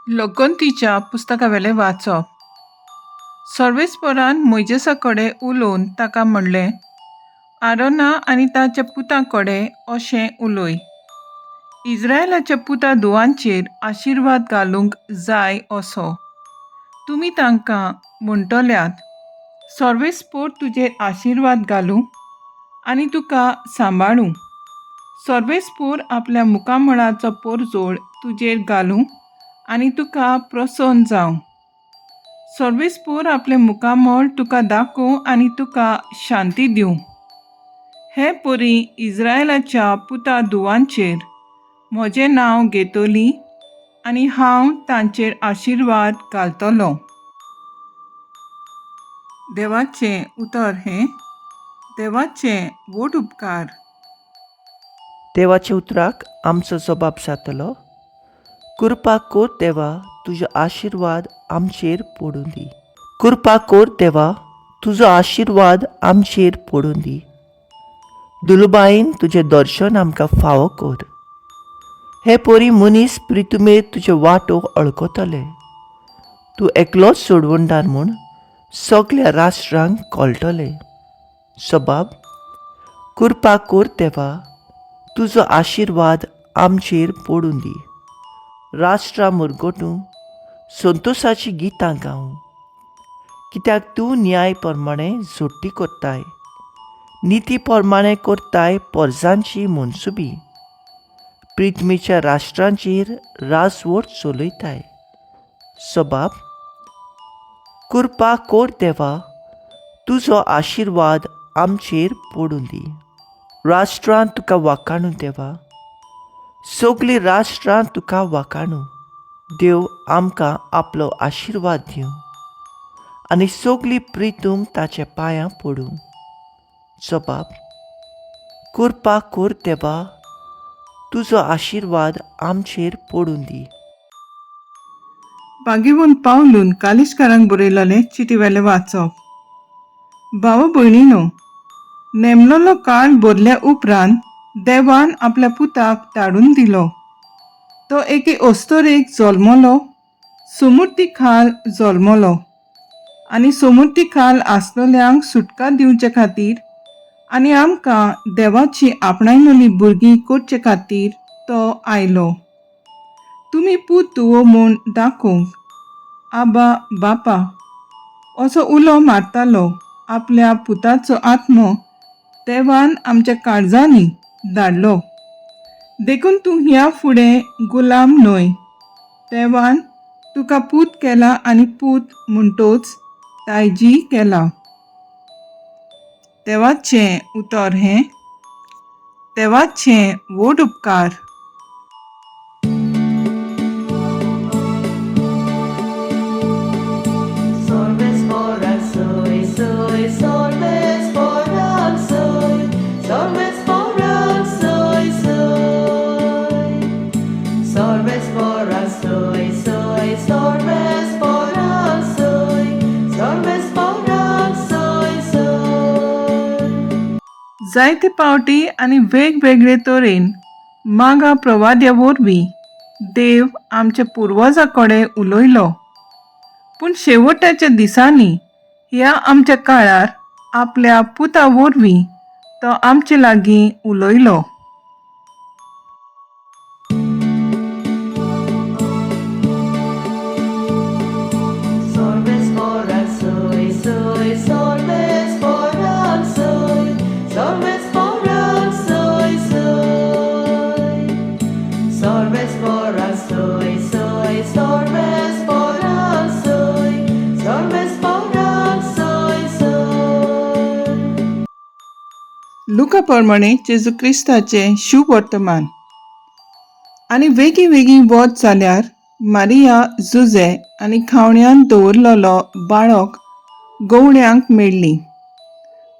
लोकंतीच्या पुस्तकावेले वाचप. सर्वेस्परान मोइजेसा कडेन उलोवन ताका म्हणलें, आरोना आनी ताच्या पुतां कडेन अशें उलय, इस्रायेलाच्या पुता धुवांचेर आशिर्वाद घालूंक जाय असो. तुमी तांकां म्हणटल्यात, सर्वेस्पोर तुजेर आशिर्वाद घालूं आनी तुका सांबाळूं. सर्वेस्पोर आपल्या मुखामळाचो पोरजोळ तुजेर घालूं आनी तुका प्रसन्न जावं. सर्वेस्पोर आपले मुखामळ तुका दाखोवं आनी तुका शांती दिवं. हे परी इस्रायेलाच्या पुता धुवांचेर म्हजें नांव घेतली आनी हांव तांचेर आशिर्वाद घालतलों. देवाचें उतर हें. देवाचें व्हड उपकार. देवाच्या उतराक आमचो जबाब जातलो, कृपा कोर देवा, तुजो आशिर्वाद आमचेर पडूं दी. कृपा कोर देवा, तुजो आशिर्वाद आमचेर पडूं दी. दुलबाईन तुजें दर्शन आमकां फावो कर. हे पोरी मनीस प्रितुमेर तुजे वाटो अळकतले. तूं एकलोच सोडवणदार म्हूण सगळ्या राष्ट्रांक कळटले. जबाब, कृपा कोर देवा, तुजो आशिर्वाद आमचेर पडूं दी. राष्ट्रां मुरगोटूं संतोशाची गितां गावूं, कित्याक तूं न्याय प्रमाणे जोडटी करताय, निती प्रमाणे करताय परजांची मनसुबी. प्रिथ्वीच्या राष्ट्रांचेर राजवट चलयताय. जबाब, कृपा कोर देवा, तुजो आशिर्वाद आमचेर पडूं दी. राष्ट्रां तुका वाखाणू देवा, सगळीं राष्ट्रां तुका वाखाणू. देव आमकां आपलो आशिर्वाद दिवं आनी सगळीं प्रितूम ताच्या पांयां पडूं. जबाब, कृपा कोर देवा, तुजो आशिर्वाद आमचेर पडूं दी. बागेवन पावलून कालिश्कारांक बरयलेलें चिटीवेलें वाचप. भाव भयणीनो, नेमलेलो काळ भरल्या उपरांत देवान आपल्या पुताक धाडून दिलो. तो एके अस्तोरेक जल्मलो, समृद्धी खाल जल्मलो आनी समृद्धी खाल आसलेल्यांक सुटका दिवचे खातीर आनी आमकां देवाची आपणायलोली भुरगीं करचे खातीर तो आयलो. तुमी पूत धुवो म्हूण दाखोवंक, आबा बापा असो उलो मारतालो आपल्या पुताचो आत्मो देवान आमच्या काळजांनी धाडलो. देखून तूं ह्या फुडें गुलाम न्हय. देवान तुका पूत केला आनी पूत म्हणटोच तायजी केला. देवाचें उतर हें. देवाचें व्हड उपकार. जायते पावटी आनी वेगवेगळे तरेन मागा प्रवाद्या वरवीं देव आमच्या पुर्वजां कडेन उलयलो. पूण शेवटाच्या दिसांनी ह्या आमच्या काळार आपल्या पुता वरवीं तो आमचे लागीं उलयलो. लुका प्रमाणे जेजू क्रिस्ताचें शुभ वर्तमान. आनी वेगळी वेगळी वत जाल्यार मारिया जुजे आनी खावण्यांत दवरलेलो बाळक गवळ्यांक मेळ्ळी.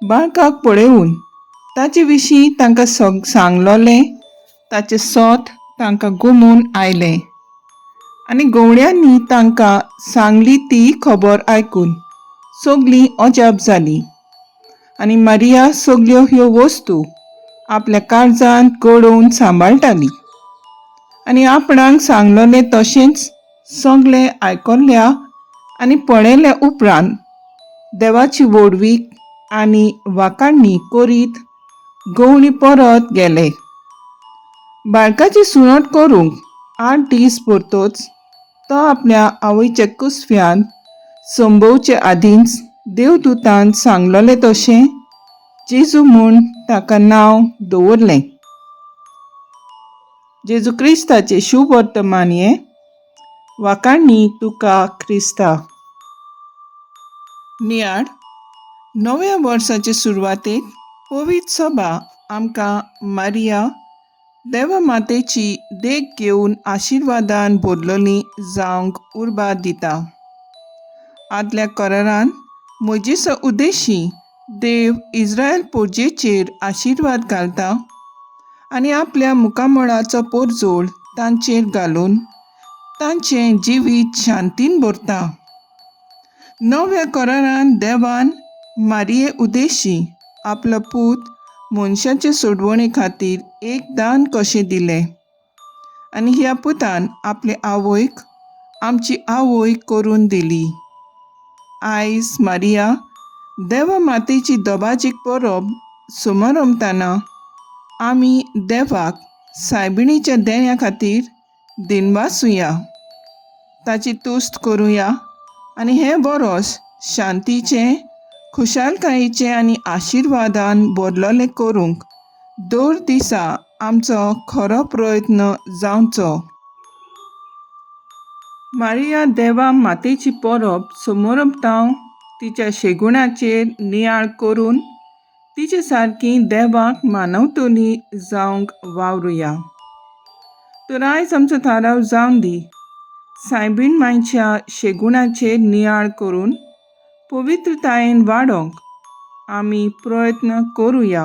बाळकाक पळयून ताचे विशीं तांकां सांगलोलें ताचें सोत तांकां घुमून आयलें आनी गवळ्यांनी तांकां सांगली ती खबर आयकून सगळीं अजाप जालीं. आनी मारिया सगल्यो ह्यो वस्तू आपल्या काळजांत घडोवन सांबाळटाली आनी आपणाक सांगलोलें तशेंच सगळे आयकल्ल्या आनी पळयल्या उपरांत देवाची वडवीक आनी वाखाणणी करीत गवळणी परत गेले. बाळकाची सुणट करूंक 8 दीस परतोच तो आपल्या आवयचे कुसव्यान संभोवचे आदींच देवदूतान सांगलोले तशें जेजू म्हूण ताका नांव दवरलें. जेजू क्रिस्ताचे शुभ वर्तमान हें वाखाणणी तुका क्रिस्ता. नियाळ नव्या वर्साचे सुरवातेक पवित्र सभा आमकां मारिया देवा मातेची देख घेवन आशिर्वादान भरलोली जावंक उर्बा दिता. आदल्या करारान मोजेसा उद्देशी देव इस्रायल पोरजेचेर आशिर्वाद घालता आनी आपल्या मुखामळाचो पोरजोळ तांचेर घालून तांचें जिवीत शांतीन भरता. नव्या करारान देवान मारये उद्देशी आपलो पूत मनशाचे सोडवणे खातीर एक दान कशें दिलें आनी ह्या पुतान आपले आवयक आमची आवय करून दिली. आयज मारिया देवा मातेची दोबाजीक परब समारंभताना आमी देवाक सायबिणीच्या देण्या खातीर दिनवासुया, ताची तुस्त करुया आनी हें वर्स शांतीचें, खुशालकायेचें आनी आशिर्वादान भरलोलें करूंक दर दिसा आमचो खरो प्रयत्न जावचो. मारिया देवा मातेची परब समारंभतांव तिच्या शेगुणाचेर नियाळ करून तिचे सारकी देवाक मानवतली जावंक वावरुया. तर आयज आमचो थाराव जावन दी. सायबीण मांयच्या शेगुणाचेर नियाळ करून पवित्रतायेन वाडोंक आमी प्रयत्न करुया.